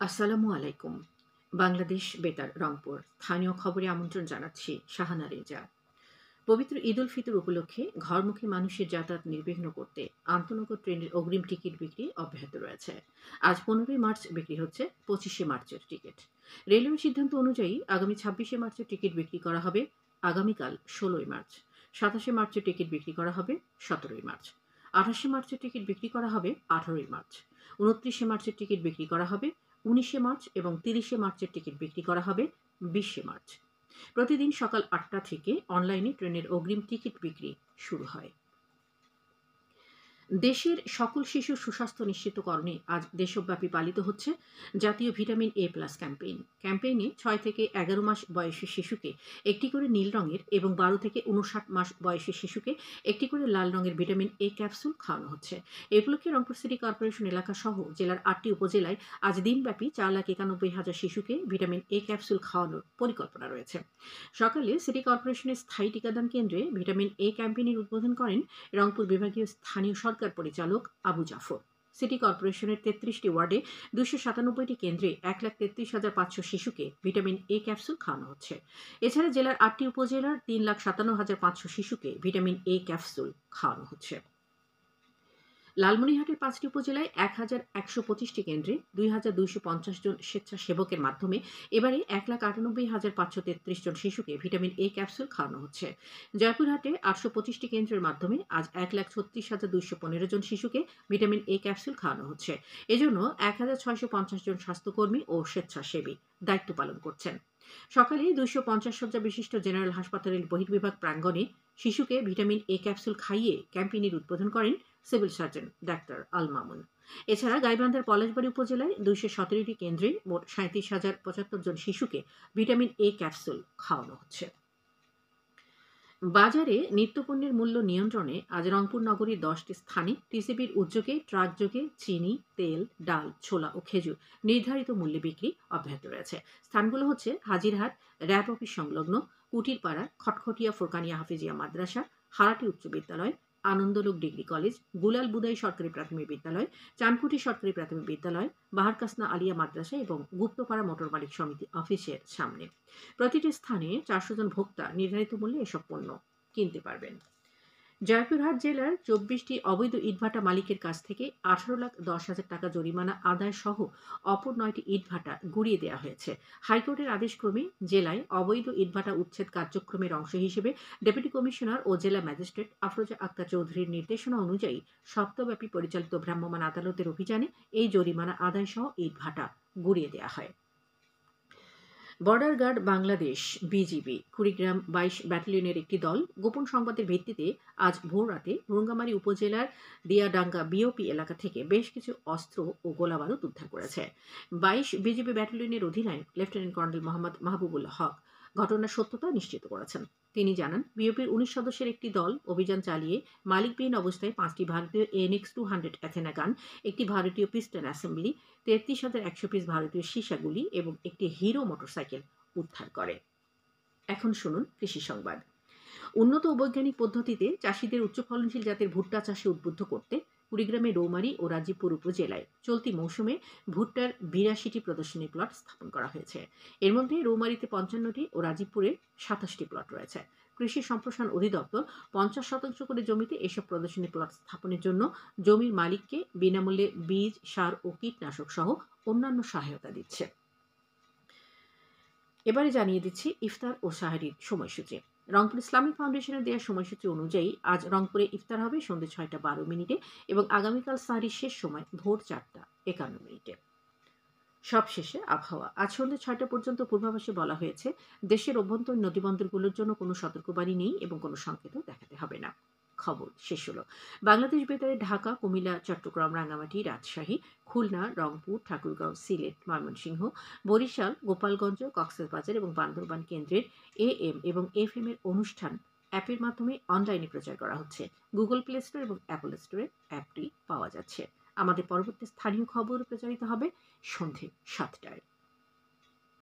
আসসালামু আলাইকুম। বাংলাদেশ বেতার রংপুর স্থানীয় খবরে আমন্ত্রণ জানাচ্ছি শাহানা রেজা। পবিত্র ঈদ উল ফিতর উপলক্ষে ঘরমুখী মানুষের যাতায়াত নির্বিঘ্ন করতে আন্তনগর ট্রেনের অগ্রিম টিকিট বিক্রি অব্যাহত রয়েছে। আজ 15ই মার্চ বিক্রি হচ্ছে 25শে মার্চের টিকিট। রেলওয়ের সিদ্ধান্ত অনুযায়ী আগামী 26শে মার্চের টিকিট বিক্রি করা হবে আগামীকাল 16ই মার্চ। 27শে মার্চের টিকিট বিক্রি করা হবে 17ই মার্চ। 28শে মার্চের টিকিট বিক্রি করা হবে 18ই মার্চ। 29শে মার্চের টিকিট বিক্রি করা হবে 19শে মার্চ এবং 30শে মার্চের টিকিট বিক্রি করা হবে 20শে মার্চ। প্রতিদিন সকাল ৮টা থেকে অনলাইনে ট্রেনের অগ্রিম টিকিট বিক্রি শুরু হয়। দেশের সকল শিশুর সুস্বাস্থ্য নিশ্চিতকরণে আজ দেশব্যাপী পালিত হচ্ছে জাতীয় ভিটামিন এ প্লাস ক্যাম্পেইন। ক্যাম্পেইনে 6 থেকে 11 মাস বয়সী শিশুকে একটি করে নীল রঙের এবং 12 থেকে 59 মাস বয়সী শিশুকে একটি করে লাল রঙের ভিটামিন এ ক্যাপসুল খাওয়ানো হচ্ছে। এ উপলক্ষে রংপুর সিটি কর্পোরেশন এলাকা সহ জেলার 8টি উপজেলায় আজ দিনব্যাপী 4,91,000 শিশুকে ভিটামিন এ ক্যাপসুল খাওয়ানোর পরিকল্পনা রয়েছে। সকালে সিটি কর্পোরেশনের স্থায়ী টিকাদান কেন্দ্রে ভিটামিন এ ক্যাম্পেইনের উদ্বোধন করেন রংপুর বিভাগীয় স্থানীয় সরকার পরিচালক আবু জাফর। সিটি কর্পোরেশনের 33টি ওয়ার্ডে 297টি কেন্দ্রে 1,33,500 শিশুকে ভিটামিন এ ক্যাপসুল খাওয়ানো হচ্ছে। এছাড়া জেলার 8টি উপজেলার 3,57,500 শিশুকে ভিটামিন এ ক্যাপসুল খাওয়ানো হচ্ছে। লালমনিরহাটের 5টি উপজেলায় 1,125টি কেন্দ্রে 2,250 জন স্বেচ্ছাসেবকের মাধ্যমে এবারে 1,98,533 জন শিশুকে ভিটামিন এ ক্যাপসুল খাওয়ানো হচ্ছে। জয়পুরহাটে 825টি কেন্দ্রের মাধ্যমে আজ 1,36,215 জন শিশুকে ভিটামিন এ ক্যাপসুল খাওয়ানো হচ্ছে। এজন্য 1,650 জন স্বাস্থ্যকর্মী ও স্বেচ্ছাসেবী দায়িত্ব পালন করছেন। সকালে 250 শয্যা বিশিষ্ট জেনারেল হাসপাতালের বহির্বিভাগ প্রাঙ্গণে শিশুকে ভিটামিন এ ক্যাপসুল খাইয়ে ক্যাম্পেইনের উদ্বোধন করেন civil surgeon doctor Al Mamun. এছাড়া গাইবান্ধার পলাশবাড়ী উপজেলায় 217টি কেন্দ্রে মোট 37,075 জন শিশুকে ভিটামিন এ ক্যাপসুল খাওয়ানো হচ্ছে। বাজারে নিত্যপণ্যের মূল্য নিয়ন্ত্রণে আজ রংপুর নগরীর 10টি স্থানে টিসিবির উদ্যোগে ট্রাকযোগে চিনি, তেল, ডাল, ছোলা ও খেজুর নির্ধারিত মূল্যে বিক্রি অব্যাহত রয়েছে। স্থানগুলো হচ্ছে হাজিরহাট র্যাব অফিস সংলগ্ন কুটিরপাড়া, খটখটিয়া ফোরকানিয়া হাফিজিয়া মাদ্রাসা, হারাটি উচ্চ বিদ্যালয়, আনন্দলোক ডিগ্রি কলেজ, গুলাল বুদাই সরকারি প্রাথমিক বিদ্যালয়, চানকুটি সরকারি প্রাথমিক বিদ্যালয়, বাহারকাসনা আলিয়া মাদ্রাসা এবং গুপ্তপাড়া মোটর মালিক সমিতি অফিসের সামনে। প্রতিটি স্থানে 400 জন ভোক্তা নির্ধারিত মূল্যে এসব পণ্য কিনতে পারবেন। জয়পুরহাট জেলার 24টি অবৈধ ইটভাটা মালিকের কাছ থেকে 18,10,000 টাকা জরিমানা আদায় সহ অপর 9টি ইটভাটা গুড়িয়ে দেওয়া হয়েছে। হাইকোর্টের আদেশক্রমে জেলায় অবৈধ ইটভাটা উচ্ছেদ কার্যক্রমের অংশ হিসেবে ডেপুটি কমিশনার ও জেলা ম্যাজিস্ট্রেট আফরোজা আক্তার চৌধুরীর নির্দেশনা অনুযায়ী সপ্তাহব্যাপী পরিচালিত ভ্রাম্যমাণ আদালতের অভিযানে এই জরিমানা আদায় সহ ইটভাটা গুড়িয়ে দেওয়া হয়। Border guard Bangladesh BGB Kurigram 22 ব্যাটালিয়নের একটি দল গোপন সংবাদের ভিত্তিতে আজ ভোররাতে রঙ্গামারী উপজেলার দিয়াডাঙ্গা বিওপি এলাকা থেকে বেশ কিছু অস্ত্র ও গোলাবারুদ উদ্ধার করেছে। 22 বিজিবি ব্যাটালিয়নের অধিনায়ক লেফটেন্যান্ট কর্নেল মোহাম্মদ মাহবুবুল হক ঘটনার সত্যতা নিশ্চিত করেছেন। তিনি জানান, বিওপির 19 সদস্যের একটি দল অভিযান চালিয়ে মালিকবিহীন অবস্থায় 5টি ভারতীয় এনএক্স 200 অ্যাথেনা গান, একটি ভারতীয় পিস্টন অ্যাসেম্বলি, 33,100 পিস ভারতীয় সীসাগুলি এবং একটি হিরো মোটরসাইকেল উদ্ধার করে। এখন শুনুন কৃষি সংবাদ। উন্নত ও বৈজ্ঞানিক পদ্ধতিতে চাষিদের উচ্চ ফলনশীল জাতের ভুট্টা চাষে উদ্বুদ্ধ করতে কুড়িগ্রামের রৌমারী ও রাজীবপুর উপজেলায় চলতি মৌসুমে ভুট্টার 82টি প্রদর্শনী প্লট স্থাপন করা হয়েছে। এর মধ্যে রৌমারীতে 55টি ও রাজীবপুরে 27টি প্লট রয়েছে। কৃষি সম্প্রসারণ অধিদপ্তর 50% করে জমিতে এসব প্রদর্শনী প্লট স্থাপনের জন্য জমির মালিককে বিনামূল্যে বীজ, সার ও কীটনাশক সহ অন্যান্য সহায়তা দিচ্ছে। এবারে জানিয়ে দিচ্ছি ইফতার ও সাহারির সময়সূচি। রংপুর ইসলামিক ফাউন্ডেশনের দেওয়া সময়সূচি অনুযায়ী আজ রংপুরে ইফতার হবে সন্ধ্যে 6টা 12 এবং আগামীকাল সাহারির শেষ সময় ভোর 4টা 51। সবশেষে আবহাওয়া। আজ সন্ধ্যে 6টা পর্যন্ত পূর্বাভাসে বলা হয়েছে দেশের অভ্যন্তরীণ নদীবন্দরগুলোর জন্য কোনো সতর্কবাণী নেই এবং কোনো সংকেতও দেখাতে হবে না। খবর শেষ হলো। বাংলাদেশ বেতারে ঢাকা, কুমিল্লা, চট্টগ্রাম, রাঙ্গামাটি, রাজশাহী, খুলনা, রংপুর, ঠাকুরগাঁও, সিলেট, ময়মনসিংহ, বরিশাল, গোপালগঞ্জ, কক্সবাজার এবং বান্দরবান কেন্দ্রের AM এবং FM এর অনুষ্ঠান অ্যাপের মাধ্যমে অনলাইনে প্রচার করা হচ্ছে। গুগল প্লে স্টোর এবং অ্যাপল স্টোরে অ্যাপটি পাওয়া যাচ্ছে। আমাদের পরবর্তী স্থানীয় খবর প্রচারিত হবে সন্ধে 7টায়।